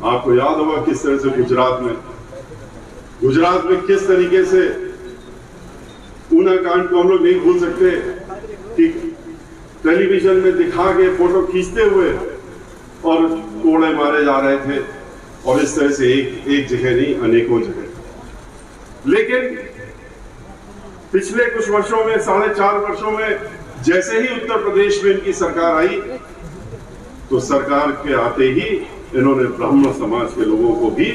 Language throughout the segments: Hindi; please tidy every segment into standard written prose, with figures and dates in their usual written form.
आपको याद होगा किस तरह से गुजरात में किस तरीके से ऊना कांड को हम लोग नहीं भूल सकते कि टेलीविजन में दिखा के फोटो खींचते हुए और कोड़े मारे जा रहे थे, और इस तरह से एक जगह नहीं अनेकों जगह। लेकिन पिछले कुछ वर्षों में, 4.5 वर्षों में, जैसे ही उत्तर प्रदेश में इनकी सरकार आई तो सरकार के आते ही इन्होंने ब्राह्मण समाज के लोगों को भी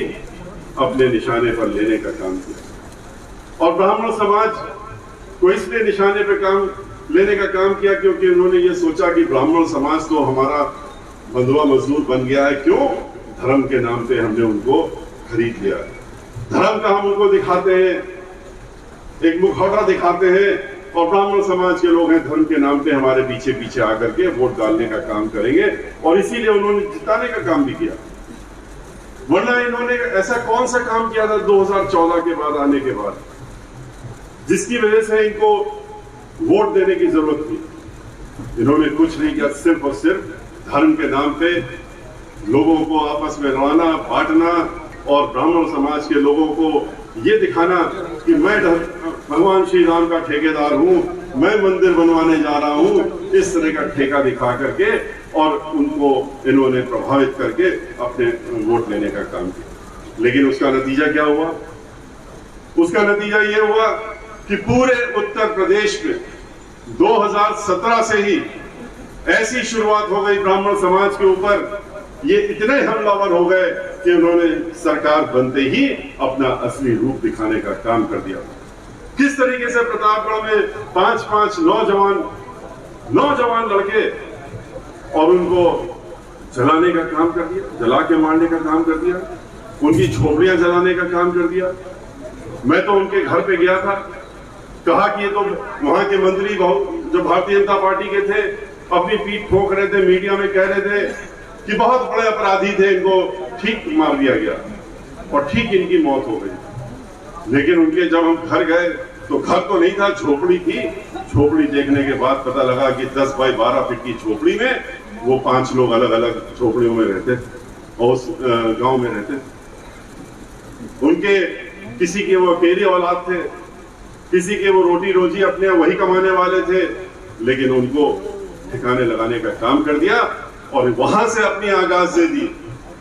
अपने निशाने पर लेने का काम किया। और ब्राह्मण समाज को इसलिए निशाने पर लेने का काम किया क्योंकि उन्होंने ये सोचा कि ब्राह्मण समाज तो हमारा बंधुआ मजदूर बन गया है, क्यों? धर्म के नाम पे हमने उनको खरीद लिया। धर्म का हम उनको दिखाते हैं, एक मुखौटा दिखाते हैं, और ब्राह्मण समाज के लोग हैं, धर्म के नाम पे हमारे पीछे पीछे आकर के वोट डालने का काम करेंगे, और इसीलिए उन्होंने जिताने का काम भी किया। वरना इन्होंने ऐसा कौन सा काम किया था 2014 के बाद आने के बाद जिसकी वजह से इनको वोट देने की जरूरत थी? इन्होंने कुछ नहीं किया, सिर्फ और सिर्फ धर्म के नाम पे लोगों को आपस में लड़ाना, बांटना, और ब्राह्मण समाज के लोगों को ये दिखाना कि मैं भगवान श्री राम का ठेकेदार हूं, मैं मंदिर बनवाने जा रहा हूं, इस तरह का ठेका दिखा करके और उनको इन्होंने प्रभावित करके अपने वोट लेने का काम किया। लेकिन उसका नतीजा क्या हुआ? उसका नतीजा ये हुआ कि पूरे उत्तर प्रदेश में 2017 से ही ऐसी शुरुआत हो गई ब्राह्मण समाज के ऊपर, ये इतने हमलावर हो गए कि उन्होंने सरकार बनते ही अपना असली रूप दिखाने का काम कर दिया। किस तरीके से प्रतापगढ़ में 5-5 नौजवान लड़के और उनको जलाने का काम कर दिया, जला के मारने का काम कर दिया, उनकी झोपड़ियां जलाने का काम कर दिया। मैं तो उनके घर पे गया था, कहा कि ये तो वहां के मंत्री जो भारतीय जनता पार्टी के थे अपनी पीठ ठोक रहे थे, मीडिया में कह रहे थे कि बहुत बड़े अपराधी थे, इनको ठीक मार दिया गया और ठीक इनकी मौत हो गई। लेकिन उनके जब हम घर गए तो घर तो नहीं था, झोपड़ी थी। झोपड़ी देखने के बाद पता लगा कि 10 बाई 12 फीट की झोपड़ी में वो 5 लोग अलग अलग झोपड़ियों में रहते और उस गांव में रहते। उनके किसी के वो अकेले औलाद थे, किसी के वो रोटी रोजी अपने वही कमाने वाले थे, लेकिन उनको ठिकाने लगाने का काम कर दिया और वहां से अपनी आगाज दे दी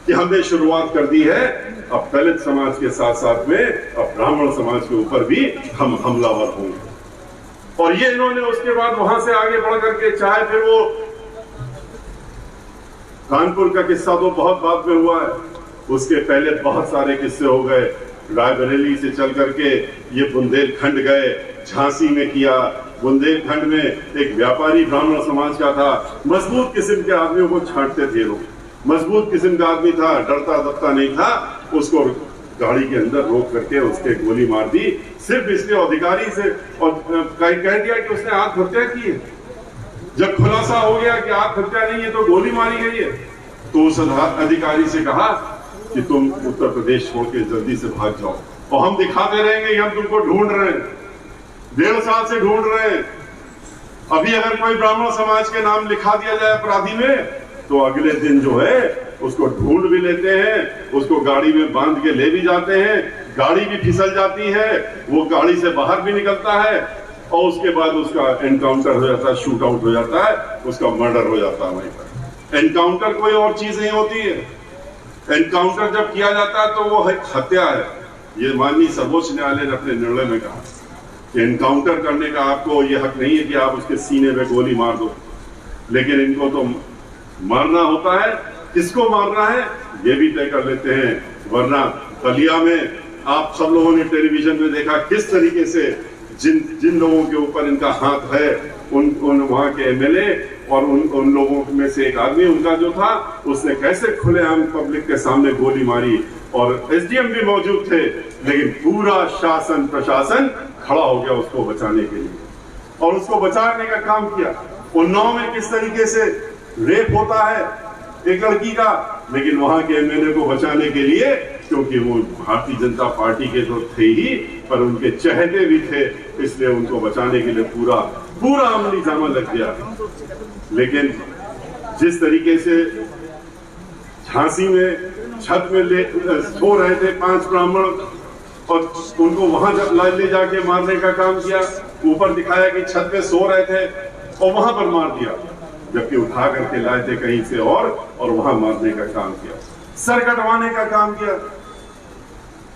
कि हमने शुरुआत कर दी है अब दलित समाज के साथ साथ में अब ब्राह्मण समाज के ऊपर भी हम हमलावर होंगे। और ये इन्होंने उसके बाद वहां से आगे बढ़ करके, चाहे फिर वो कानपुर का किस्सा तो बहुत बाद में हुआ है, उसके पहले बहुत सारे किस्से हो गए। रायबरेली से चल करके ये बुंदेलखंड गए, झांसी में किया। बुंदेलखंड में एक व्यापारी ब्राह्मण समाज का था, मजबूत किस्म के आदमियों को छांटते थे लोग, मजबूत किस्म का आदमी था, डरता दबता नहीं था, उसको गाड़ी के अंदर रोक करके उसके गोली मार दी, सिर्फ इसलिए अधिकारी से, और कह दिया कि उसने आत्महत्या की है। जब खुलासा हो गया कि आत्महत्या नहीं है तो गोली मारी गई है, तो उस अधिकारी से कहा कि तुम उत्तर प्रदेश छोड़ के जल्दी से भाग जाओ और हम दिखाते रहेंगे कि हम तुमको ढूंढ रहे हैं, 1.5 साल से ढूंढ रहे हैं। अभी अगर कोई ब्राह्मण समाज के नाम लिखा दिया जाए अपराधी में तो अगले दिन जो है उसको ढूंढ भी लेते हैं, उसको गाड़ी में बांध के ले भी जाते हैं, गाड़ी भी फिसल जाती है, वो गाड़ी से बाहर भी निकलता है और उसके बाद उसका एनकाउंटर हो जाता है, शूट आउट हो जाता है, उसका मर्डर हो जाता है वहीं पर। एनकाउंटर कोई और चीज नहीं होती है। एनकाउंटर जब किया जाता है तो वो हत्या है। ये माननीय सर्वोच्च न्यायालय ने अपने निर्णय में कहा कि एनकाउंटर करने का आपको ये हक नहीं है कि आप उसके सीने में गोली मार दो, लेकिन इनको तो मारना होता है। किसको मारना है ये भी तय कर लेते हैं। वरना बलिया में आप सब लोगों ने टेलीविजन में देखा किस तरीके से जिन लोगों के ऊपर इनका हाथ है, उन वहां के एमएलए और उन लोगों में से एक आदमी उनका जो था, उसने कैसे खुलेआम पब्लिक के सामने गोली मारी और एसडीएम भी मौजूद थे, लेकिन पूरा शासन प्रशासन खड़ा हो गया उसको बचाने के लिए और उसको बचाने का काम किया। उन्नाव में किस तरीके से रेप होता है एक लड़की का, लेकिन वहां के एमएलए को बचाने के लिए, क्योंकि वो भारतीय जनता पार्टी के तो थे ही पर उनके चहेते भी थे, इसलिए उनको बचाने के लिए पूरा अमली जामा लग गया। लेकिन जिस तरीके से झांसी में छत में सो रहे थे 5 ब्राह्मण और उनको वहां ले जाके मारने का काम किया। ऊपर दिखाया कि छत पे सो रहे थे और वहां पर मार दिया, जबकि उठा करके लाए थे कहीं से और वहां मारने का काम किया, सर कटवाने का काम किया।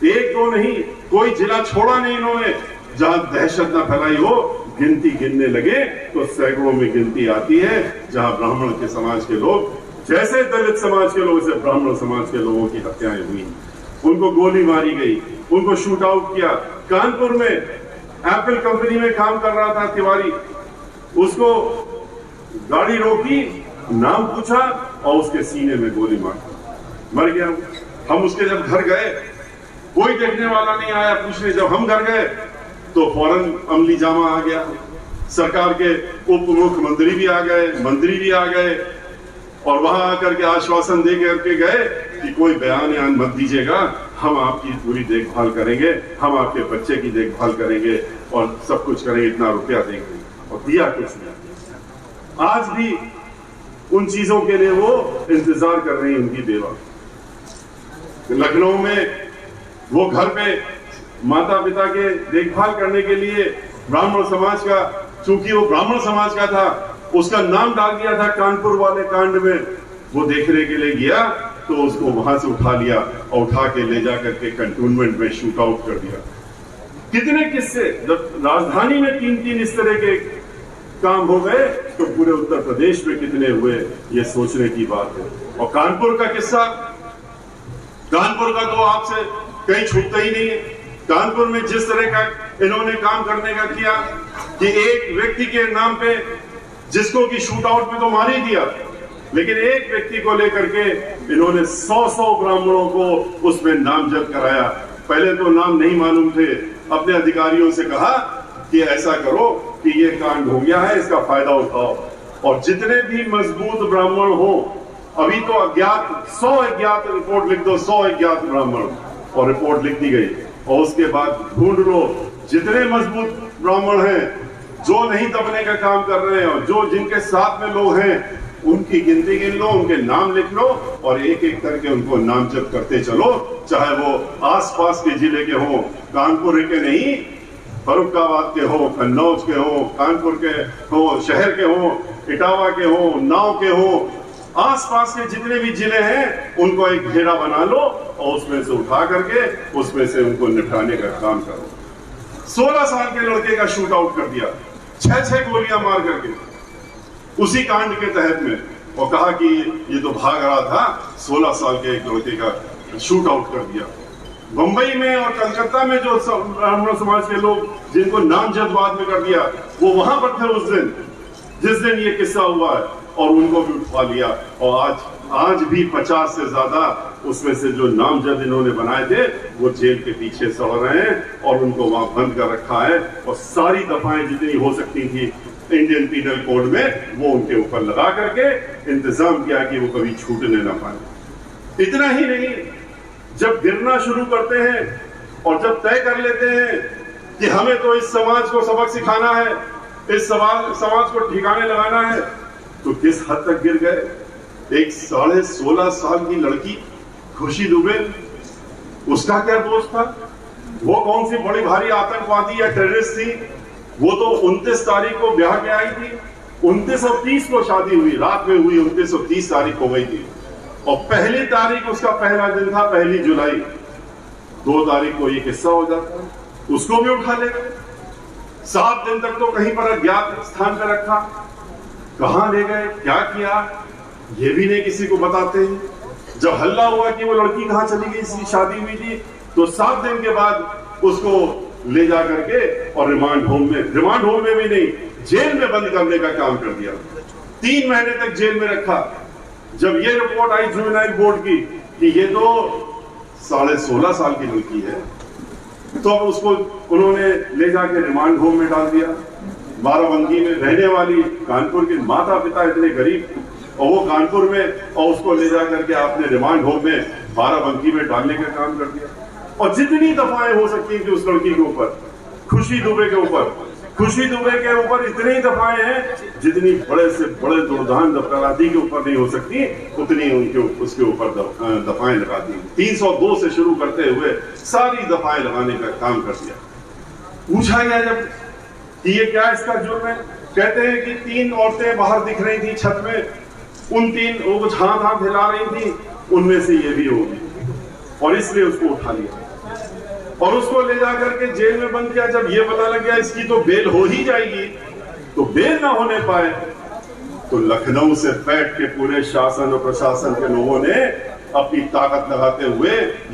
एक दो नहीं, कोई जिला छोड़ा नहीं इन्होंने जहां दहशत न फैलाई हो। गिनती गिनने लगे तो सैकड़ों में गिनती आती है जहां ब्राह्मण के समाज के लोग, जैसे दलित समाज के लोग से ब्राह्मण समाज के लोगों की हत्याएं हुई, उनको गोली मारी गई, उनको शूट आउट किया। कानपुर में एप्पल कंपनी में काम कर रहा था तिवारी, उसको गाड़ी रोकी, नाम पूछा और उसके सीने में गोली मार मर गया। हम उसके जब घर गए कोई देखने वाला नहीं आया पूछने। जब हम घर गए तो फौरन अमली जामा आ गया, सरकार के उप मुख्यमंत्री भी आ गए, मंत्री भी आ गए और वहां आकर के आश्वासन दे करके गए कि कोई बयान मत दीजिएगा, हम आपकी पूरी देखभाल करेंगे, हम आपके बच्चे की देखभाल करेंगे और सब कुछ करेंगे, इतना रुपया देंगे। और दिया कुछ नहीं। आज भी उन चीजों के लिए वो इंतजार कर रही है उनकी बेवा। लखनऊ में वो घर पे माता पिता के देखभाल करने के लिए ब्राह्मण समाज का, चूंकि वो ब्राह्मण समाज का था, उसका नाम डाल दिया था कानपुर वाले कांड में। वो देखने के लिए गया तो उसको वहां से उठा लिया और उठा के ले जाकर के कंटोनमेंट में शूट आउट कर दिया। कितने किस्से, जब राजधानी में 3-3 इस तरह के काम हो गए तो पूरे उत्तर प्रदेश में कितने हुए, ये सोचने की बात है। और कानपुर का किस्सा, कानपुर का तो आपसे कहीं छूटता ही नहीं है। कानपुर में जिस तरह का इन्होंने काम करने का किया कि एक व्यक्ति के नाम पे, जिसको कि शूट आउट में तो मार ही दिया, लेकिन एक व्यक्ति को लेकर के इन्होंने 100 ब्राह्मणों को उसमें नामजद कराया। पहले तो नाम नहीं मालूम थे, अपने अधिकारियों से कहा कि ऐसा करो कि ये कांड हो गया है, इसका फायदा उठाओ और जितने भी मजबूत ब्राह्मण हो, अभी तो अज्ञात 100 अज्ञात रिपोर्ट लिख दो, 100 अज्ञात ब्राह्मण, और रिपोर्ट लिख दी गई। और उसके बाद ढूंढ लो जितने मजबूत ब्राह्मण हैं जो नहीं दबने का काम कर रहे हैं और जो जिनके साथ में लोग हैं, उनकी गिनती गिन लो, उनके नाम लिख लो और एक एक करके उनको नामजद करते चलो, चाहे वो आसपास के जिले के हो, कानपुर के नहीं, फर्रुखाबाद के हो, कन्नौज के हो, कानपुर के हो, शहर के हो, इटावा के हो, नाव के हो, आसपास के जितने भी जिले हैं उनको एक घेरा बना लो और उसमें से उठा करके उसमें से उनको निपटाने का काम करो। 16 साल के लड़के का शूट आउट कर दिया, 6 गोलियां मार करके उसी कांड के तहत में, और कहा कि ये तो भाग रहा था, 16 साल के एक लड़के का शूट आउट कर दिया। मुंबई में और कलकत्ता में जो ब्राह्मण समाज के लोग जिनको नामजद बाद में कर दिया, वो वहां पर थे उस दिन जिस दिन ये किस्सा हुआ है, और उनको भी उठा लिया। और आज भी 50 से ज्यादा उसमें से जो नामजद इन्होंने बनाए थे वो जेल के पीछे सड़ रहे हैं और उनको वहां बंद कर रखा है। और सारी दफाएं जितनी हो सकती थी इंडियन पीनल कोड में वो उनके ऊपर लगा करके इंतजाम किया कि वो कभी छूटने ना पाए। इतना ही नहीं, जब गिरना शुरू करते हैं और जब तय कर लेते हैं कि हमें तो इस समाज को सबक सिखाना है, इस समाज को ठिकाने लगाना है, तो किस हद तक गिर गए। एक 16.5 साल की लड़की खुशी दुबे, उसका क्या दोष था? वो कौन सी बड़ी भारी आतंकवादी या टेररिस्ट थी? वो तो 29 तारीख को ब्याह के आई थी, 29 और 30 को शादी हुई, रात में हुई, 29 और 30 तारीख हो गई थी और पहली तारीख उसका पहला दिन था, 1 जुलाई। 2 तारीख को ये किस्सा हो जाता, उसको भी उठा ले गए। 7 दिन तक तो कहीं पर अज्ञात स्थान पर रखा, कहां ले गए, क्या किया, ये भी नहीं किसी को बताते हैं। जब हल्ला हुआ कि वो लड़की कहां चली गई, इसकी शादी हुई थी, तो 7 दिन के बाद उसको ले जा करके और रिमांड होम में भी नहीं, जेल में बंद करने का काम कर दिया। 3 महीने तक जेल में रखा। जब ये रिपोर्ट आई जुवेनाइल बोर्ड की कि ये तो 16.5 साल की लड़की है, तो अब उसको उन्होंने ले जाके रिमांड होम में डाल दिया। बाराबंकी में रहने वाली कानपुर के माता पिता इतने गरीब, और वो कानपुर में, और उसको ले जा करके आपने रिमांड होम में बाराबंकी में डालने का काम कर दिया। और जितनी दफाएं हो सकती थी उस लड़की के ऊपर, खुशी दुबे के ऊपर, खुशी दुबे के ऊपर इतनी दफाएं हैं जितनी बड़े से बड़े दुर्दान दफराती के ऊपर नहीं हो सकती, उतनी उसके ऊपर दफाएं लगा दी। 302 से शुरू करते हुए सारी दफाएं लगाने का काम कर दिया। पूछा गया जब कि ये क्या इसका जुर्म है, कहते हैं कि 3 औरतें बाहर दिख रही थी छत में, उन 3 वो कुछ हाथ हिला रही थी, उनमें से ये भी होगी, और इसलिए उसको उठा लिया और उसको ले जाकर के जेल में बंद किया। जब ये पता लग गया इसकी तो बेल हो ही जाएगी, तो बेल ना होने पाए तो लखनऊ से बैठ के पूरे शासन और प्रशासन के लोगों ने अपनी ताकत लगाते हुए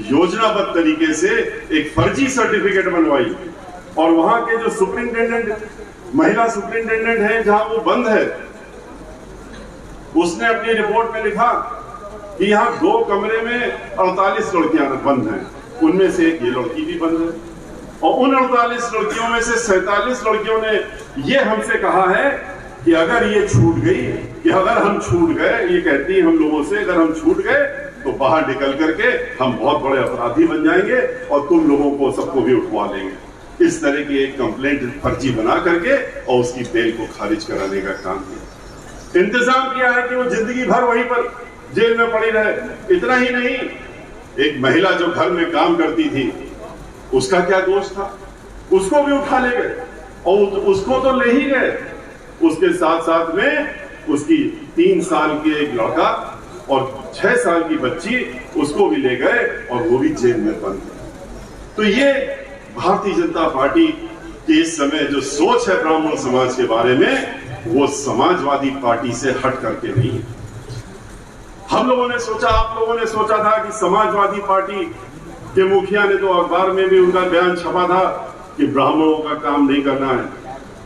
योजनाबद्ध तरीके से एक फर्जी सर्टिफिकेट बनवाई, और वहां के जो सुप्रिंटेंडेंट, महिला सुप्रिंटेंडेंट है जहां वो बंद है, उसने अपनी रिपोर्ट में लिखा कि यहाँ 2 कमरे में 48 लड़कियां बंद हैं, उनमें से एक ये लड़की भी बंद है, और उन 48 लड़कियों में से 47 लड़कियों ने ये हमसे कहा है कि अगर ये छूट गई, कि अगर हम छूट गए, ये कहती है हम लोगों से, अगर हम छूट गए तो बाहर निकल करके हम बहुत बड़े अपराधी बन जाएंगे और तुम लोगों को सबको भी उठवा लेंगे। इस तरह की एक कंप्लेंट फर्जी बना करके और उसकी बेल को खारिज कराने का काम किया। इंतजाम किया है कि वो जिंदगी भर वहीं पर जेल में पड़ी रहे। इतना ही नहीं, एक महिला जो घर में काम करती थी, उसका क्या दोष था, उसको भी उठा ले गए, और उसको तो ले ही गए, उसके साथ साथ में उसकी 3 साल के एक लड़का और 6 साल की बच्ची, उसको भी ले गए और वो भी जेल में बंद है। तो ये भारतीय जनता पार्टी की इस समय जो सोच है ब्राह्मण समाज के बारे में, वो समाजवादी पार्टी से हट करके नहीं है। हम लोगों ने सोचा, आप लोगों ने सोचा था कि समाजवादी पार्टी के मुखिया ने तो अखबार में भी उनका बयान छपा था कि ब्राह्मणों का काम नहीं करना है,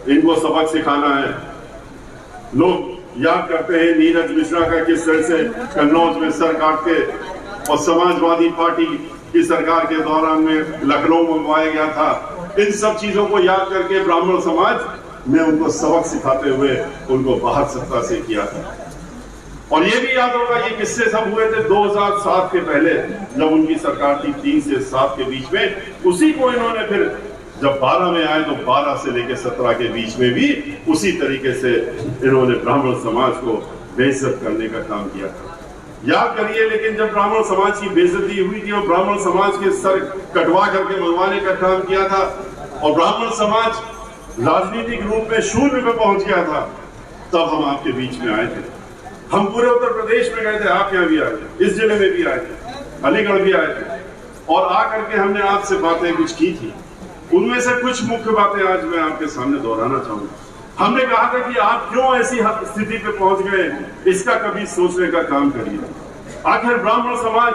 इनको सबक सिखाना है। लोग याद करते हैं नीरज मिश्रा का किस तरह से कन्नौज में सर काट के, और समाजवादी पार्टी की सरकार के दौरान में लखनऊ मंगवाया गया था। इन सब चीजों को याद करके ब्राह्मण समाज ने उनको सबक सिखाते हुए उनको बाहर सत्ता से किया था। और ये भी याद होगा, ये किस्से सब हुए थे 2007 के पहले, जब उनकी सरकार थी 3 से 7 के बीच में। उसी को इन्होंने फिर जब 12 में आए तो 12 से लेकर 17 के बीच में भी उसी तरीके से इन्होंने ब्राह्मण समाज को बेइज्जत करने का काम किया था। याद करिए, लेकिन जब ब्राह्मण समाज की बेइज्जती हुई थी और ब्राह्मण समाज के सर कटवा करके मंगवाने का काम किया था, और ब्राह्मण समाज राजनीतिक रूप में शून्य पे पहुंच गया था, तब हम आपके बीच में आए थे। हम पूरे उत्तर प्रदेश में गए थे, आप यहाँ भी आए थे, इस जिले में भी आए थे, अलीगढ़ भी आए थे, और आकर के हमने आपसे बातें कुछ की थी। उनमें से कुछ मुख्य बातें आज मैं आपके सामने दोहराना चाहूंगा। हमने कहा था कि आप क्यों ऐसी स्थिति पे पहुंच गए, इसका कभी सोचने का काम करिए। आखिर ब्राह्मण समाज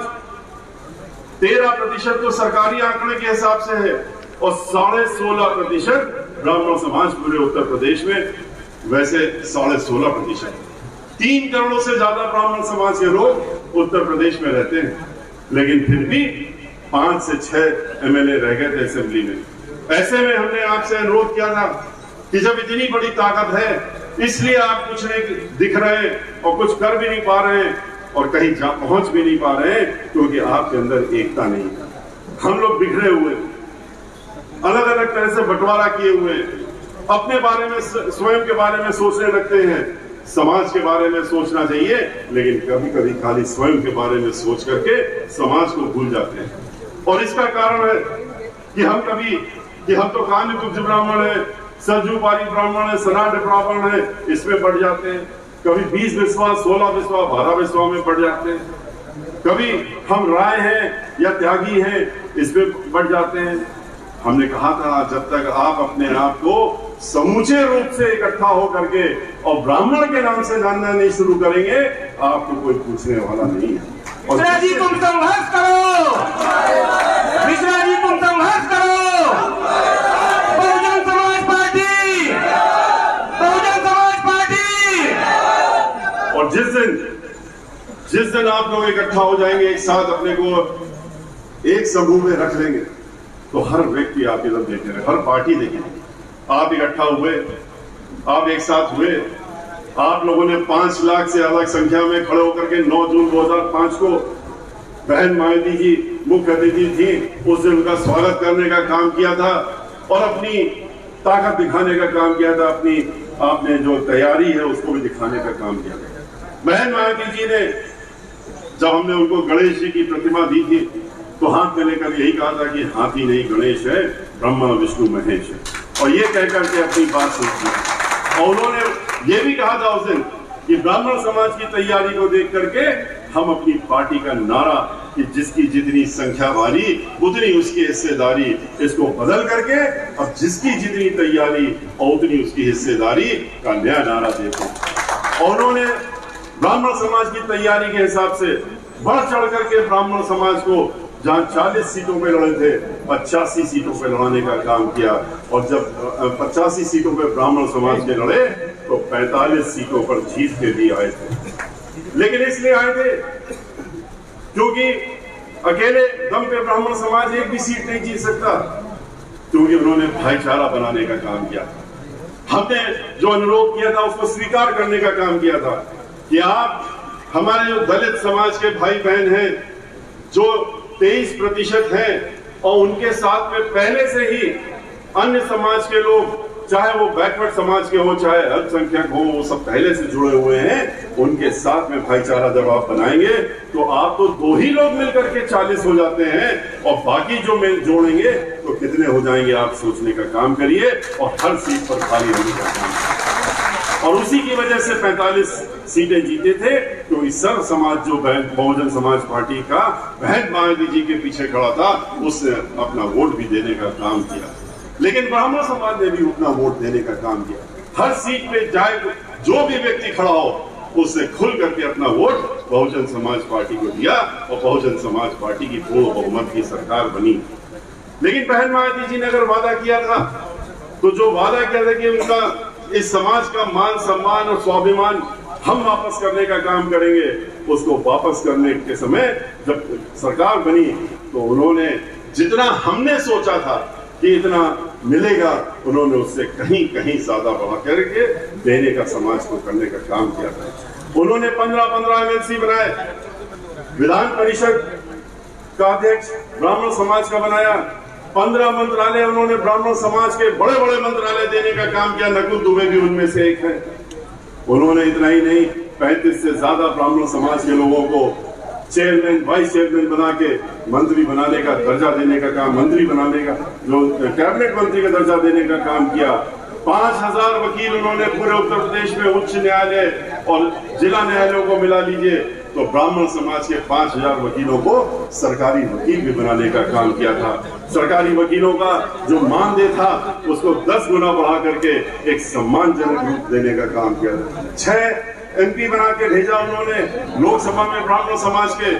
13% तो सरकारी आंकड़े के हिसाब से है, और 16.5% ब्राह्मण समाज पूरे उत्तर प्रदेश में, वैसे 16.5%। 3 करोड़ से ज्यादा ब्राह्मण समाज के लोग उत्तर प्रदेश में रहते हैं, लेकिन फिर भी 5 से 6 MLA रह गए थे असेंबली में। ऐसे में हमने आपसे अनुरोध किया था कि जब इतनी बड़ी ताकत है, इसलिए आप कुछ नहीं दिख रहे और कुछ कर भी नहीं पा रहे हैं और कहीं पहुंच भी नहीं पा रहे हैं, क्योंकि आपके अंदर एकता नहीं है। हम लोग बिखरे हुए, अलग अलग तरह से बंटवारा किए हुए, अपने बारे में, स्वयं के बारे में सोचने लगते हैं। समाज के बारे में सोचना चाहिए, लेकिन कभी कभी खाली स्वयं के बारे में सोच करके समाज को भूल जाते हैं। और इसका कारण है कि हम तो कान्य दुग्ध ब्राह्मण है, सरजूपारी ब्राह्मण है, सनाड ब्राह्मण है, इसमें बढ़ जाते हैं। कभी 20 विश्वास, 16 विश्वास, 12 विश्वास में बढ़ जाते हैं। कभी हम राय हैं या त्यागी हैं, इसमें बढ़ जाते हैं। हमने कहा था, जब तक आप अपने आप को समूचे रूप से इकट्ठा होकर के और ब्राह्मण के नाम से जानना नहीं शुरू करेंगे, आपको कोई पूछने वाला नहीं है। मिश्रा जी तुम संघर्ष करो, मिश्रा जी तुम संघर्ष करो। Bahujan Samaj party, Bahujan Samaj party. और जिस दिन आप लोग इकट्ठा हो जाएंगे, एक साथ अपने को एक समूह में रख लेंगे, तो हर व्यक्ति आपकी तरफ देखेगा, हर पार्टी देखेगी। आप इकट्ठा हुए, आप एक साथ हुए, आप लोगों ने 5 लाख से अलग संख्या में खड़े होकर के 9 जून 2005 को बहन मायावती जी मुख्य अतिथि थी, उस दिन उनका स्वागत करने का काम किया था, और अपनी ताकत दिखाने का काम किया था, अपनी आपने जो तैयारी है उसको भी दिखाने का काम किया था। बहन मायावती जी ने जब हमने उनको गणेश जी की प्रतिमा दी थी तो हाथ में लेकर यही कहा था कि हाथी नहीं गणेश है, ब्रह्मा विष्णु महेश है, और ये कहकर के अपनी बात सुनी। और उन्होंने ये भी कहा था उस दिन कि ब्राह्मण समाज की तैयारी को देख करके हम अपनी पार्टी का नारा कि जिसकी जितनी संख्या भारी उतनी उसकी हिस्सेदारी, इसको बदल करके अब जिसकी जितनी तैयारी और उतनी उसकी हिस्सेदारी का नया नारा देते हैं। और उन्होंने ब्राह्मण समाज की तैयारी के हिसाब से बढ़ चढ़ करके ब्राह्मण समाज को जहां 40 सीटों पे लड़े थे 85 सीटों पे लड़ाने का काम किया, और जब 85 सीटों पे ब्राह्मण समाज के लड़े तो 45 सीटों पर जीत के लिए आए थे। लेकिन इसलिए आए थे क्योंकि अकेले दम पे ब्राह्मण समाज एक भी सीट नहीं जीत सकता, क्योंकि उन्होंने भाईचारा बनाने का काम किया। हमने जो अनुरोध किया था उसको स्वीकार करने का काम किया था कि आप हमारे जो दलित समाज के भाई बहन हैं जो 23% हैं, और उनके साथ में पहले से ही अन्य समाज के लोग, चाहे वो बैकवर्ड समाज के हो चाहे अल्पसंख्यक हो, वो सब पहले से जुड़े हुए हैं। उनके साथ में भाईचारा जब आप बनाएंगे तो आप तो 2 ही लोग मिलकर के 40 हो जाते हैं, और बाकी जो मिल जोड़ेंगे तो कितने हो जाएंगे आप सोचने का काम करिए, और हर सीट पर खाली होने का काम करिए। और उसी की वजह से 45 सीटें जीते थे, क्योंकि सर्व समाज जो बहुजन समाज पार्टी का बहन मायावती जी के पीछे खड़ा था उसने अपना वोट भी देने का काम किया। लेकिन ब्राह्मण समाज ने भी अपना वोट देने का काम किया। हर सीट पे जाए जो भी व्यक्ति खड़ा हो उससे खुल करके अपना वोट बहुजन समाज पार्टी को दिया, और बहुजन समाज पार्टी की पूर्ण बहुमत की सरकार बनी। लेकिन बहन मायावती जी ने अगर वादा किया था तो जो वादा किया था कि उनका इस समाज का मान सम्मान और स्वाभिमान हम वापस करने का काम करेंगे, उसको वापस करने के समय जब सरकार बनी तो उन्होंने जितना हमने सोचा था कि इतना मिलेगा, उन्होंने उससे कहीं कहीं ज्यादा बढ़ा करके देने का समाज को करने का काम किया था। उन्होंने 15 MLC बनाए, विधान परिषद का अध्यक्ष ब्राह्मण समाज का बनाया, 15 मंत्रालय उन्होंने ब्राह्मण समाज के बड़े बड़े मंत्रालय देने का काम किया। नकुल दुबे भी उनमें से एक है। उन्होंने इतना ही नहीं 35 से ज्यादा ब्राह्मण समाज के लोगों को चेयरमैन वाइस चेयरमैन बना के मंत्री बनाने का दर्जा देने का काम, मंत्री बनाने का जो कैबिनेट मंत्री का दर्जा देने का काम किया। 5000 वकील उन्होंने पूरे उत्तर प्रदेश में उच्च न्यायालय और जिला न्यायालयों को मिला लीजिए तो ब्राह्मण समाज के 5000 वकीलों को सरकारी वकील भी बनाने का काम किया था। सरकारी वकीलों का जो मानदेय था उसको 10 गुना बढ़ा करके एक सम्मानजनक रूप देने का काम किया था। 6 MP बना के भेजा उन्होंने लोकसभा में ब्राह्मण समाज के,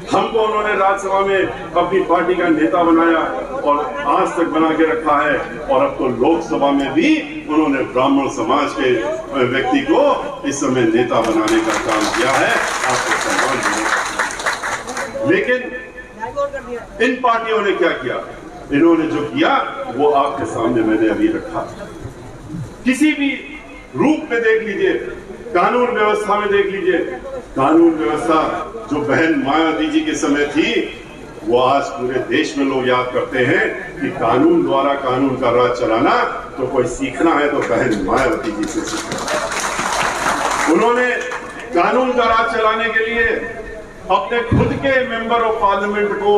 हमको उन्होंने राज्यसभा में अपनी पार्टी का नेता बनाया और आज तक बना के रखा है। और अब तो लोकसभा में भी उन्होंने ब्राह्मण समाज के व्यक्ति को इस समय नेता बनाने का काम किया है, आपको सम्मान देने। लेकिन इन पार्टियों ने क्या किया? इन्होंने जो किया वो आपके सामने मैंने अभी रखा। किसी भी रूप में देख लीजिए, कानून व्यवस्था में देख लीजिए, कानून व्यवस्था जो बहन मायावती जी के समय थी वो आज पूरे देश में लोग याद करते हैं कि कानून द्वारा कानून का राज चलाना तो कोई सीखना है तो बहन मायावती जी से सीखना। उन्होंने कानून का राज चलाने के लिए अपने खुद के मेंबर ऑफ पार्लियामेंट को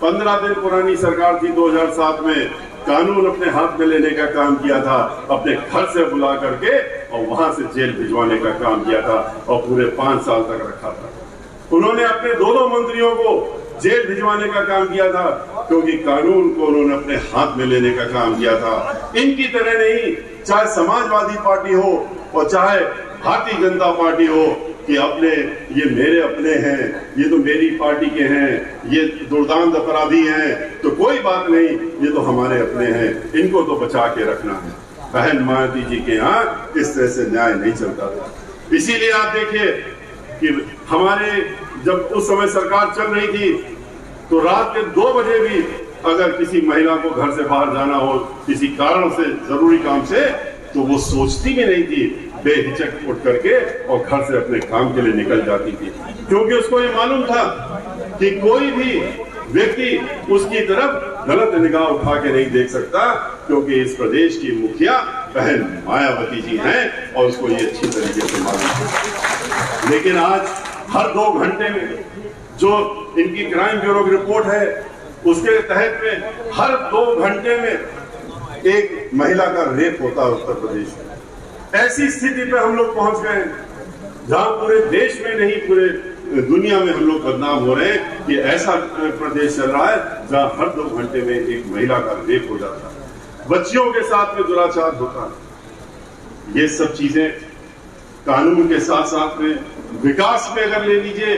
15 दिन पुरानी सरकार थी 2007 में कानून अपने हाथ में लेने का काम किया था, अपने घर से बुला करके और वहां से जेल भिजवाने का काम किया था और पूरे 5 साल तक रखा था। उन्होंने अपने 2 मंत्रियों को जेल भिजवाने का काम किया था क्योंकि कानून को उन्होंने अपने हाथ में लेने का काम किया था। इनकी तरह नहीं, चाहे समाजवादी पार्टी हो और चाहे भारतीय जनता पार्टी हो कि अपने ये मेरे अपने हैं, ये तो मेरी पार्टी के हैं, ये दुर्दांत अपराधी हैं, तो कोई बात नहीं, ये तो हमारे अपने हैं, इनको तो बचा के रखना है। बहन मायावती जी के यहाँ इस तरह से न्याय नहीं चलता था। इसीलिए आप देखिए कि हमारे जब उस समय सरकार चल रही थी तो रात के 2 बजे भी अगर किसी महिला को घर से बाहर जाना हो किसी कारण से, जरूरी काम से, तो वो सोचती भी नहीं थी, बेहिचक उठ करके और घर से अपने काम के लिए निकल जाती थी, क्योंकि उसको ये मालूम था कि कोई भी व्यक्ति उसकी तरफ गलत निगाह उठा के नहीं देख सकता, क्योंकि इस प्रदेश की मुखिया बहन मायावती जी हैं और उसको ये अच्छी तरीके से मालूम है। लेकिन आज हर 2 घंटे में जो इनकी क्राइम ब्यूरो की रिपोर्ट है उसके तहत में हर 2 घंटे में एक महिला का रेप होता है उत्तर प्रदेश में। ऐसी स्थिति पे हम लोग पहुंच गए जहां पूरे देश में नहीं पूरे दुनिया में हम लोग बदनाम हो रहे हैं कि ऐसा प्रदेश चल रहा है जहां हर 2 घंटे में एक महिला का रेप हो जाता है, बच्चियों के साथ में दुराचार होता है। ये सब चीजें कानून के साथ साथ में विकास में अगर ले लीजिए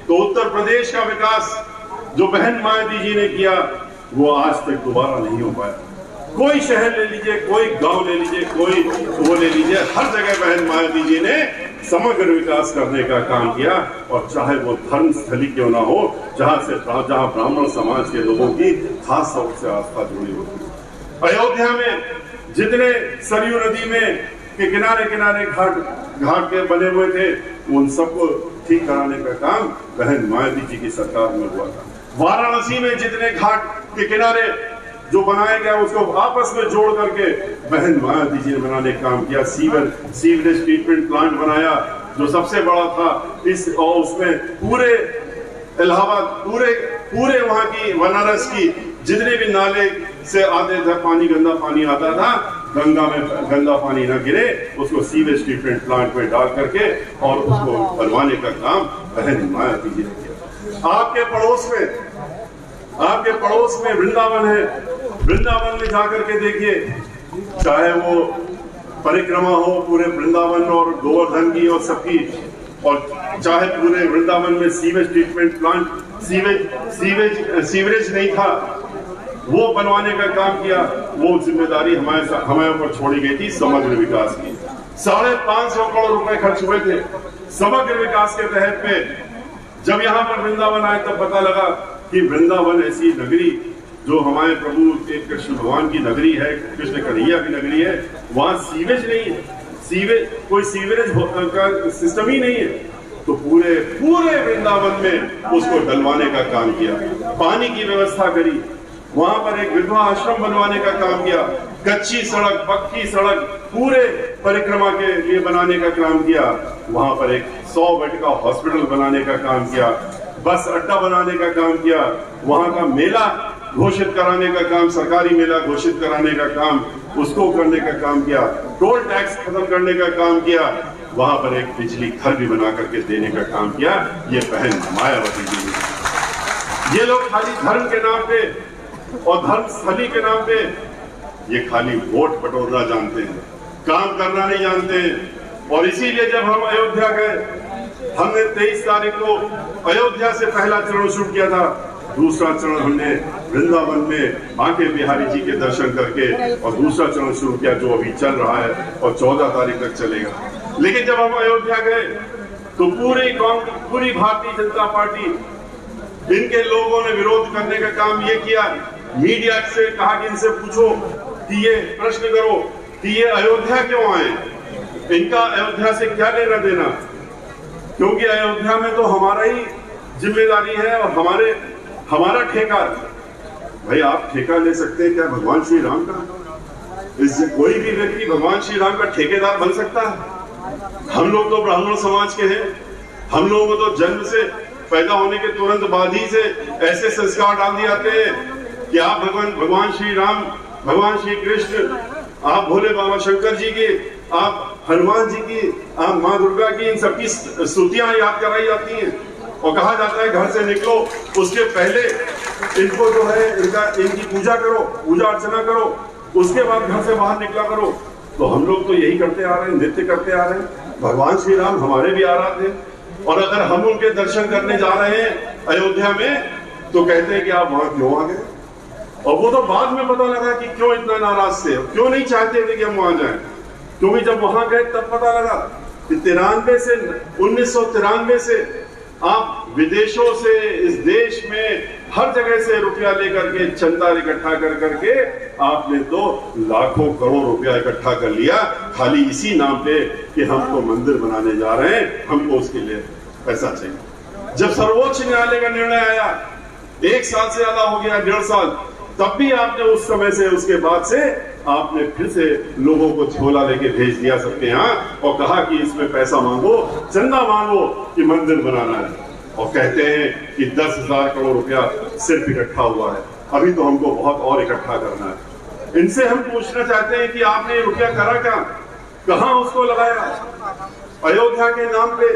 तो उत्तर प्रदेश का विकास जो बहन मायावती जी ने किया वो आज तक दोबारा नहीं हो पाया। कोई शहर ले लीजिए, कोई गांव ले लीजिए, कोई वो ले लीजिए, हर जगह बहन मायावती जी ने समग्र विकास करने का काम किया। और चाहे वो धर्म स्थली क्यों ना हो, जहां ब्राह्मण समाज के लोगों की खास तौर से आस्था जुड़ी होती है। अयोध्या में जितने सरयू नदी में के किनारे किनारे घाट के बने हुए थे, उन सबको ठीक कराने का काम बहन मायावती जी की सरकार में हुआ था। वाराणसी में जितने घाट के किनारे जो बनाया गया उसको आपस में जोड़ करके बहन मायावती जी ने बनाने का काम किया। सीवरेज ट्रीटमेंट प्लांट बनाया जो सबसे बड़ा था और उसमें पूरे इलाहाबाद पूरे वहां की बनारस की जितने भी नाले से आते थे पानी, गंदा पानी आता था, गंगा में गंदा पानी ना गिरे उसको सीवेज ट्रीटमेंट प्लांट में डाल करके और उसको बनवाने का काम बहन मायावती जी ने किया। आपके पड़ोस में वृंदावन है। वृंदावन में जाकर के देखिए, चाहे वो परिक्रमा हो पूरे वृंदावन और गोवर्धन की और सबकी, और चाहे पूरे वृंदावन में सीवेज ट्रीटमेंट प्लांट सीवरेज नहीं था वो बनवाने का काम किया। वो जिम्मेदारी हमारे ऊपर छोड़ी गई थी समग्र विकास की। 550 करोड़ रुपए खर्च हुए थे समग्र विकास के तहत में। जब यहाँ पर वृंदावन आए तब पता लगा कि वृंदावन ऐसी नगरी जो हमारे प्रभु कृष्ण भगवान की नगरी है, कृष्ण कन्हैया की नगरी है, वहां सीवेज नहीं है, कोई सीवरेज का सिस्टम ही नहीं है। तो पूरे वृंदावन में उसको डलवाने का काम किया, पानी की व्यवस्था करी, वहां पर एक विधवा आश्रम बनवाने का काम किया, कच्ची सड़क पक्की सड़क पूरे परिक्रमा के लिए बनाने का काम किया, वहां पर एक 100 बेड का हॉस्पिटल बनाने का काम किया, बस अड्डा बनाने का काम किया, वहां का मेला घोषित कराने का काम, सरकारी मेला घोषित कराने का काम, उसको करने का काम किया, टोल टैक्स खत्म करने का काम किया, वहां पर एक बिजली घर भी बना करके देने का काम किया। ये बहन मायावती जी ने। ये लोग खाली धर्म के नाम पे और धर्म स्थली के नाम पे ये खाली वोट बटोरना जानते हैं, काम करना नहीं जानते हैं। और इसीलिए जब हम अयोध्या गए, हमने 23 तारीख को अयोध्या से पहला चरण शुरू किया था, दूसरा चरण हमने वृंदावन में बांके बिहारी जी के दर्शन करके और दूसरा चरण शुरू किया जो अभी चल रहा है और 14 तारीख तक चलेगा। लेकिन जब हम अयोध्या गए तो पूरी भारतीय जनता पार्टी, इनके लोगों ने विरोध करने का काम ये किया। मीडिया से कहा कि इनसे पूछो कि ये प्रश्न करो कि ये अयोध्या क्यों आए, इनका अयोध्या से क्या लेना देना, क्योंकि अयोध्या में तो हमारा ही जिम्मेदारी है और हमारा ठेका। भाई आप ठेका ले सकते हैं क्या भगवान श्री राम का? इससे कोई भी व्यक्ति भगवान श्री राम का ठेकेदार बन सकता है? हम लोग तो ब्राह्मण समाज के हैं, हम लोगों को तो जन्म से पैदा होने के तुरंत बाद ही से ऐसे संस्कार डाल दिए जाते हैं कि आप भगवान श्री राम, भगवान श्री कृष्ण, आप भोले बाबा शंकर जी की, आप हनुमान जी की, आप माँ दुर्गा की, इन सबकी स्तुतियां याद कराई जाती हैं और कहा जाता है घर से निकलो उसके पहले इनको जो है इनकी पूजा करो, पूजा अर्चना करो, उसके बाद घर से बाहर निकला करो। तो हम लोग तो यही करते आ रहे हैं, नृत्य करते आ रहे हैं। भगवान श्री राम हमारे भी आराध्य हैं और अगर हम उनके दर्शन करने जा रहे हैं अयोध्या में तो कहते हैं कि आप वहां क्यों आ गए? और वो तो बाद में पता लगा कि क्यों इतना नाराज थे, क्यों नहीं चाहते थे कि हम वहां जाएं। क्योंकि जब वहां गए तब पता लगा कि 1993 से आप विदेशों से इस देश में हर जगह से रुपया लेकर के चंदा इकट्ठा कर करके आपने तो लाखों करोड़ रुपया इकट्ठा कर लिया खाली इसी नाम पे कि हमको मंदिर बनाने जा रहे हैं, हमको उसके लिए पैसा चाहिए। जब सर्वोच्च न्यायालय का निर्णय आया 1 साल से ज्यादा हो गया, 1.5 साल, तब भी आपने उस समय से, उसके बाद से आपने फिर से लोगों को झोला लेके भेज दिया सबके यहाँ और कहा कि इसमें पैसा मांगो, चंदा मांगो कि मंदिर बनाना है। और कहते हैं कि 10,000 करोड़ रुपया सिर्फ इकट्ठा हुआ है, अभी तो हमको बहुत और इकट्ठा करना है। इनसे हम पूछना चाहते हैं कि आपने ये रुपया करा क्या, कहां उसको लगाया? अयोध्या के नाम पे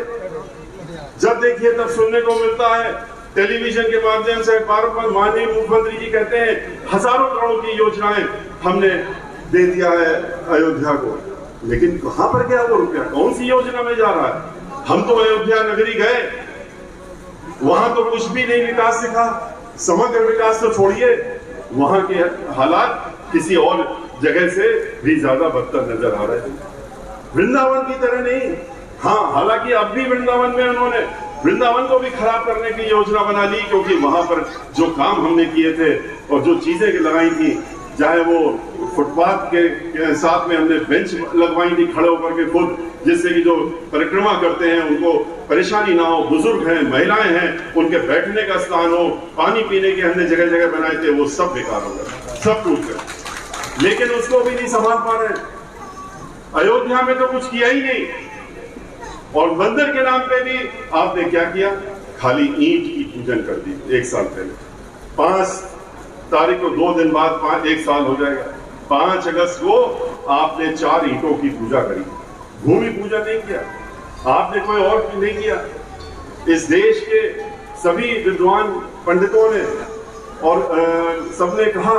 जब देखिए तब सुनने को मिलता है, टेलीविजन के माध्यम से बार-बार माननीय मुख्यमंत्री जी कहते हैं हजारों करोड़ की योजनाएं हमने दे दिया है अयोध्या को, लेकिन कहां पर गया वो रुपया, कौन सी योजना में जा रहा है? हम तो अयोध्या नगरी गए, वहां तो कुछ भी नहीं विकास दिखा, समग्र विकास तो छोड़िए, वहां के हालात किसी और जगह से भी ज्यादा बदतर नजर आ रहे हैं, वृंदावन की तरह नहीं। हाँ, हालांकि अब भी वृंदावन में उन्होंने वृंदावन को भी खराब करने की योजना बना ली, क्योंकि वहां पर जो काम हमने किए थे और जो चीजें लगाई थी, चाहे वो फुटपाथ के साथ में हमने बेंच लगवाई थी खड़े होकर के खुद, जिससे कि जो परिक्रमा करते हैं उनको परेशानी ना हो, बुजुर्ग हैं, महिलाएं हैं, उनके बैठने का स्थान हो, पानी पीने के हमने जगह जगह बनाए थे, वो सब बेकार हो गए, सब टूट गए, लेकिन उसको भी नहीं संभाल पा रहे। अयोध्या में तो कुछ किया ही नहीं, और मंदिर के नाम पे भी आपने क्या किया, खाली ईंट की पूजन कर दी। 1 साल पहले 5 तारीख को 2 दिन बाद 1 साल हो जाएगा, 5 अगस्त को आपने 4 ईंटों की पूजा करी, भूमि पूजन नहीं किया, आपने कोई और नहीं किया। इस देश के सभी विद्वान पंडितों ने और सबने कहा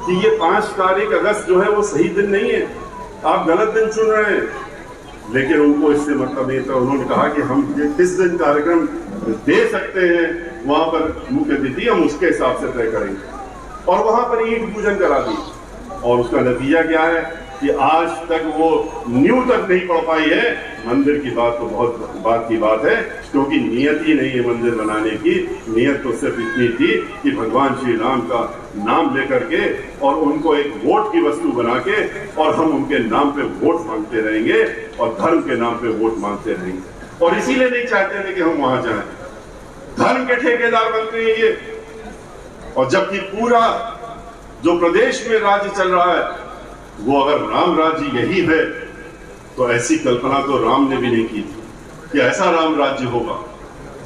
कि ये 5 तारीख अगस्त जो है वो सही दिन नहीं है, आप गलत दिन चुन रहे हैं, लेकिन उनको इससे मतलब नहीं था। उन्होंने कहा कि हम किस दिन कार्यक्रम दे सकते हैं, वहां पर मुख्य अतिथि हम उसके हिसाब से तय करेंगे, और वहां पर ईंट पूजन करा दी, और उसका नतीजा क्या है कि आज तक वो नींव तक नहीं पड़ पाई है। मंदिर की बात तो बहुत बात की बात है, क्योंकि नियत ही नहीं है मंदिर बनाने की, नियत तो सिर्फ इतनी थी कि भगवान श्री राम का नाम लेकर के और उनको एक वोट की वस्तु बना के, और हम उनके नाम पे वोट मांगते रहेंगे और धर्म के नाम पे वोट मांगते रहेंगे, और इसीलिए नहीं चाहते थे कि हम वहां जाएं। धर्म के ठेकेदार बनते हैं ये, और जबकि पूरा जो प्रदेश में राज्य चल रहा है वो अगर राम राज्य यही है, तो ऐसी कल्पना तो राम ने भी नहीं की थी कि ऐसा राम राज्य होगा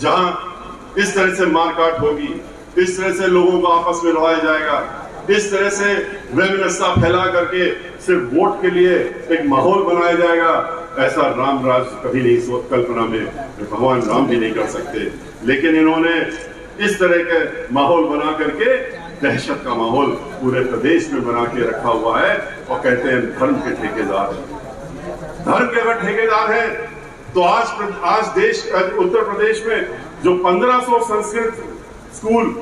जहां इस तरह से मारकाट होगी, इस तरह से लोगों को आपस में लड़ाया जाएगा, इस तरह से वैमनस्यता फैला करके सिर्फ वोट के लिए एक माहौल बनाया जाएगा। ऐसा राम राज्य कभी नहीं कल्पना में भगवान राम भी नहीं कर सकते, लेकिन इन्होंने इस तरह के माहौल बना करके दहशत का माहौल पूरे प्रदेश में बना के रखा हुआ है, और कहते हैं धर्म के ठेकेदार हैं। धर्म के अगर ठेकेदार हैं तो आज देश उत्तर प्रदेश में जो 1500 संस्कृत स्कूल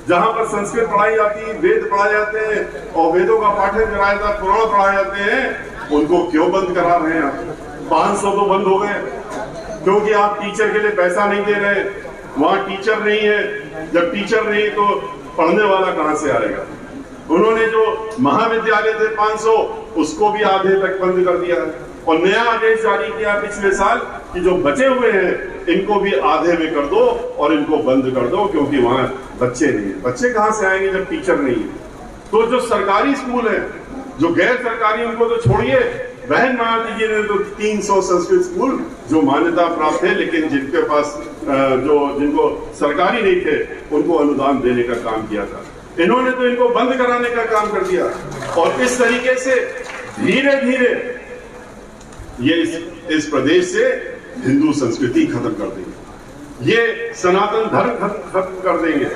जहां पर संस्कृत पढ़ाई जाती है, वेद पढ़ाए जाते हैं और वेदों का पाठन कराया जाता है, पुराण पढ़ाए जाते हैं, उनको क्यों बंद करा रहे हैं? 500 तो बंद हो गए, क्योंकि आप टीचर के लिए पैसा नहीं दे रहे, वहां टीचर नहीं है। जब टीचर नहीं तो पढ़ने वाला कहां से आएगा? उन्होंने जो महाविद्यालय थे 500, उसको भी आधे तक बंद कर दिया, और नया आदेश जारी किया पिछले साल कि जो बचे हुए हैं इनको भी आधे में कर दो और इनको बंद कर दो, क्योंकि वहां बच्चे नहीं है। बच्चे कहां से आएंगे जब टीचर नहीं है? तो जो सरकारी स्कूल है, जो गैर सरकारी, उनको तो छोड़िए। बहन मायावती जी ने तो 300 संस्कृत स्कूल जो मान्यता प्राप्त है, लेकिन जिनके पास जिनको सरकारी नहीं थे उनको अनुदान देने का काम किया था, इन्होंने तो इनको बंद कराने का काम कर दिया। और इस तरीके से धीरे धीरे ये इस प्रदेश से हिंदू संस्कृति खत्म कर देंगे, ये सनातन धर्म खत्म कर देंगे।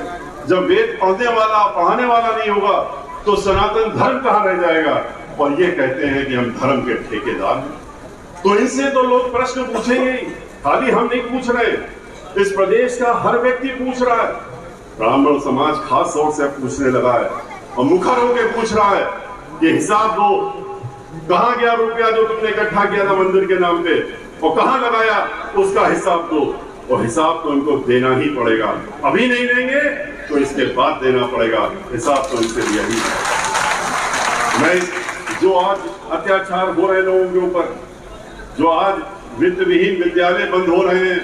जब वेद पढ़ने वाला पढ़ाने वाला नहीं होगा तो सनातन धर्म कहां रह जाएगा? और ये कहते हैं कि हम धर्म के ठेकेदार हैं। तो इनसे तो लोग प्रश्न पूछेंगे ही, खाली हम नहीं पूछ रहे, इस प्रदेश का हर व्यक्ति पूछ रहा है। ब्राह्मण समाज खास तौर से पूछने लगा है और मुखर होकर पूछ रहा है कि हिसाब दो, कहां गया रुपया जो तुमने इकट्ठा किया था मंदिर के नाम पे, और कहां लगाया, उसका हिसाब दो। और हिसाब तो इनको देना ही पड़ेगा, अभी नहीं देंगे तो इसके बाद देना पड़ेगा, हिसाब तो इनसे लिया ही। मैं जो आज अत्याचार हो रहे लोगों के ऊपर, जो आज वित्त विहीन विद्यालय बंद हो रहे हैं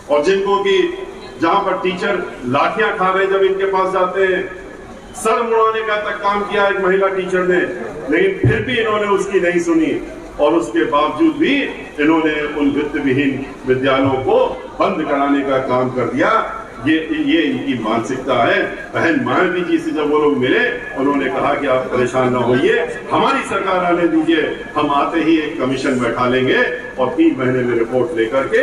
और जिनको की जहां पर टीचर लाठियां खा रहे जब इनके पास जाते हैं। सर मुड़ाने का तक काम किया एक महिला टीचर ने, लेकिन फिर भी इन्होंने उसकी नहीं सुनी और उसके बावजूद भी इन्होंने उन वित्त विहीन विद्यालयों को बंद कराने का काम कर दिया। ये इनकी मानसिकता है। बहन मायावती जी से जब वो लोग मिले, उन्होंने कहा कि आप परेशान ना होइए, हमारी सरकार आने दीजिए, हम आते ही एक कमीशन बैठा लेंगे और 3 महीने में रिपोर्ट लेकर के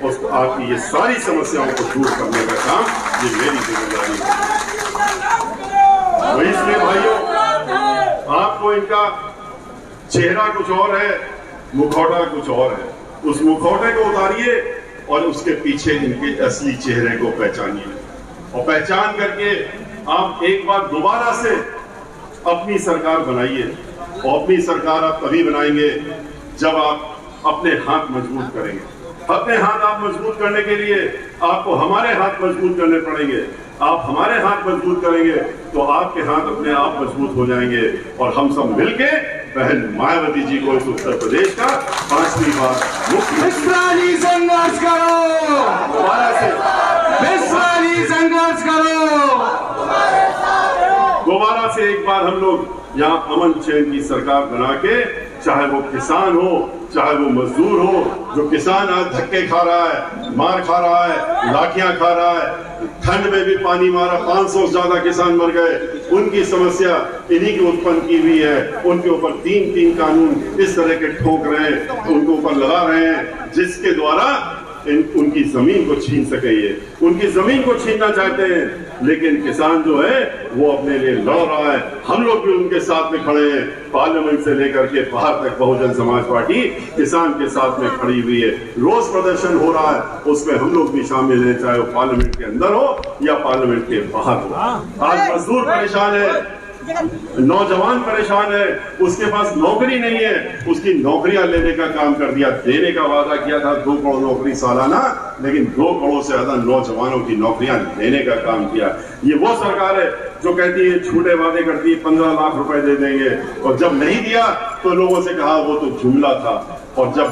उसको आपकी ये सारी समस्याओं को दूर करने का काम ये मेरी जिम्मेदारी है। तो इसलिए भाइयों, आपको इनका चेहरा कुछ और है, मुखौटा कुछ और है। उस मुखौटे को उतारिए और उसके पीछे इनके असली चेहरे को पहचानिए और पहचान करके आप एक बार दोबारा से अपनी सरकार बनाइए। और अपनी सरकार आप तभी बनाएंगे जब आप अपने हाथ मजबूत करेंगे। अपने हाथ आप मजबूत करने के लिए आपको हमारे हाथ मजबूत करने पड़ेंगे। आप हमारे हाथ मजबूत करेंगे तो आपके हाथ अपने आप मजबूत हो जाएंगे और हम सब मिलके बहन मायावती जी को इस उत्तर प्रदेश का 5वीं बार विश्वाली संघर्ष करो, दोबारा से विश्वाली संघर्ष करो। दोबारा से एक बार हम लोग यहाँ अमन चैन की सरकार बना के, चाहे वो किसान हो चाहे वो मजदूर हो, जो किसान आज धक्के खा रहा है, मार खा रहा है, लाठियां खा रहा है, ठंड में भी पानी मारा, 500 से ज्यादा किसान मर गए, उनकी समस्या इन्हीं की उत्पन्न की हुई है। उनके ऊपर 3 कानून इस तरह के ठोक रहे हैं, उनके ऊपर लगा रहे हैं, जिसके द्वारा उनकी जमीन को छीन सके। ये उनकी जमीन को छीनना चाहते हैं, लेकिन किसान जो है वो अपने लिए लड़ रहा है। हम लोग भी उनके साथ में खड़े हैं। पार्लियामेंट से लेकर के बाहर तक बहुजन समाज पार्टी किसान के साथ में खड़ी हुई है। रोज प्रदर्शन हो रहा है, उसमें हम लोग भी शामिल हैं, चाहे वो पार्लियामेंट के अंदर हो या पार्लियामेंट के बाहर हो। आज मजदूर परेशान है, नौजवान परेशान है, उसके पास नौकरी नहीं है, उसकी नौकरियां लेने का काम कर दिया। देने का वादा किया था 2 करोड़ नौकरी सालाना, लेकिन 2 करोड़ से ज्यादा नौजवानों की नौकरियां लेने का काम किया। ये वो सरकार है जो कहती है झूठे वादे करती है 15 लाख रुपए दे देंगे, और जब नहीं दिया तो लोगों से कहा वो तो जुमला था। और जब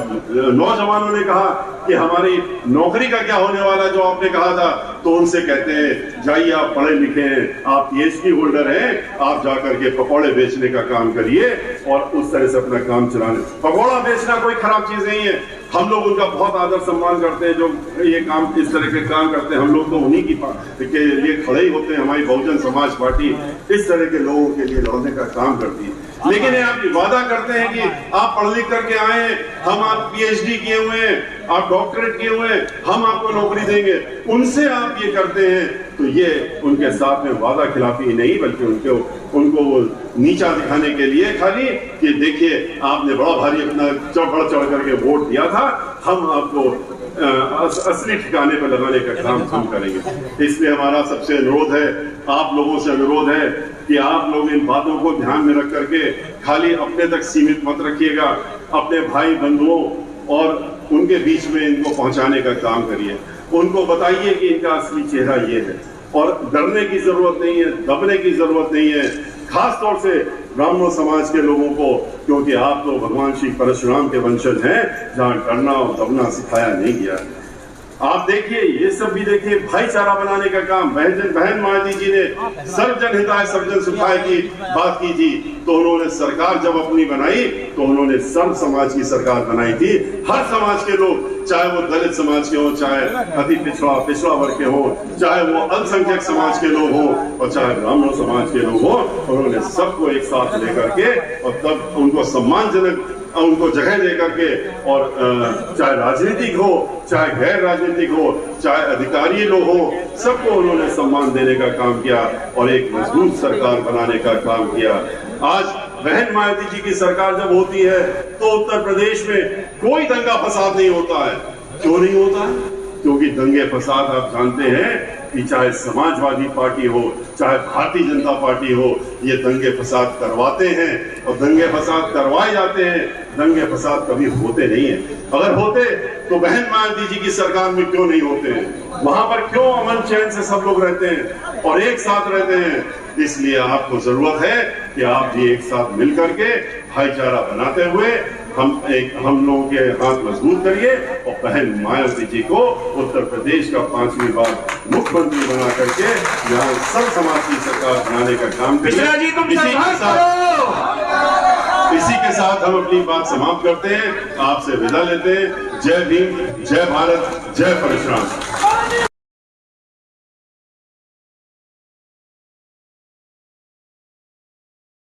नौजवानों ने कहा कि हमारी नौकरी का क्या होने वाला जो आपने कहा था, तो उनसे कहते हैं जाइए, आप पढ़े लिखे हैं, आप पीएचडी होल्डर हैं, आप जाकर के पकौड़े बेचने का काम करिए और उस तरह से अपना काम चलाने। पकौड़ा बेचना कोई खराब चीज नहीं है, हम लोग उनका बहुत आदर सम्मान करते हैं जो ये काम इस तरह के काम करते हैं। हम लोग तो उन्हीं के लिए खड़े ही होते हैं। हमारी बहुजन समाज पार्टी इस तरह के लोगों के लिए लड़ने का काम करती है। लेकिन आप वादा करते हैं कि आप पढ़ लिख करके आए, हम आप पीएचडी किए हुए हैं, आप डॉक्टरेट किए हुए हैं, हम आपको नौकरी देंगे, उनसे आप ये करते हैं, तो ये उनके साथ में वादा खिलाफी नहीं, बल्कि उनको वो नीचा दिखाने के लिए खाली कि देखिए आपने बड़ा भारी अपना बढ़ चढ़ करके वोट दिया था, हम आपको असली ठिकाने पर लगाने का काम हम करेंगे। इसलिए हमारा सबसे अनुरोध है, आप लोगों से अनुरोध है कि आप लोग इन बातों को ध्यान में रख करके खाली अपने तक सीमित मत रखिएगा, अपने भाई बंधुओं और उनके बीच में इनको पहुंचाने का काम करिए। उनको बताइए कि इनका असली चेहरा ये है और डरने की जरूरत नहीं है, दबने की जरूरत नहीं है, खास तौर से ब्राह्मण समाज के लोगों को, क्योंकि आप तो भगवान श्री परशुराम के वंशज हैं, जहां डरना और दबना सिखाया नहीं गया। आप देखिए, ये सब भी देखिए, भाईचारा बनाने का काम बहन मायावती जी ने सर्वजन हिताय सर्वजन सुखाय की बात की थी, तो उन्होंने सरकार जब अपनी बनाई तो उन्होंने सर्व समाज की सरकार बनाई थी। हर समाज के लोग, चाहे वो दलित समाज के हो, चाहे अति पिछड़ा वर्ग के हो, चाहे वो अल्पसंख्यक समाज के लोग हो और चाहे ब्राह्मण समाज के लोग हो, उन्होंने सबको एक साथ लेकर के और तब उनको सम्मानजनक उनको जगह दे करके, और चाहे राजनीतिक हो चाहे गैर राजनीतिक हो, चाहे अधिकारी लोग हो, सबको उन्होंने सम्मान देने का काम किया और एक मजबूत सरकार बनाने का काम किया। आज बहन मायावती जी की सरकार जब होती है तो उत्तर प्रदेश में कोई दंगा फसाद नहीं होता है। क्यों नहीं होता है? क्योंकि दंगे फसाद आप जानते हैं कि चाहे समाजवादी पार्टी हो चाहे भारतीय जनता पार्टी हो, ये दंगे फसाद करवाते हैं और दंगे फसाद करवाए जाते हैं। दंगे फसाद कभी होते नहीं है। अगर होते तो बहन मायावती जी की सरकार में क्यों नहीं होते हैं? वहां पर क्यों अमन चैन से सब लोग रहते हैं और एक साथ रहते हैं? इसलिए आपको जरूरत है कि आप भी एक साथ मिल करके भाईचारा बनाते हुए हम लोगों के हाथ मजबूत करिए और बहन मायावती जी को उत्तर प्रदेश का 5वीं बार मुख्यमंत्री बना करके यहाँ सब समाज की सरकार बनाने का काम करिए। इसी के साथ हम अपनी बात समाप्त करते हैं, आपसे विदा लेते हैं। जय भीम, जय भारत, जय परशुराम।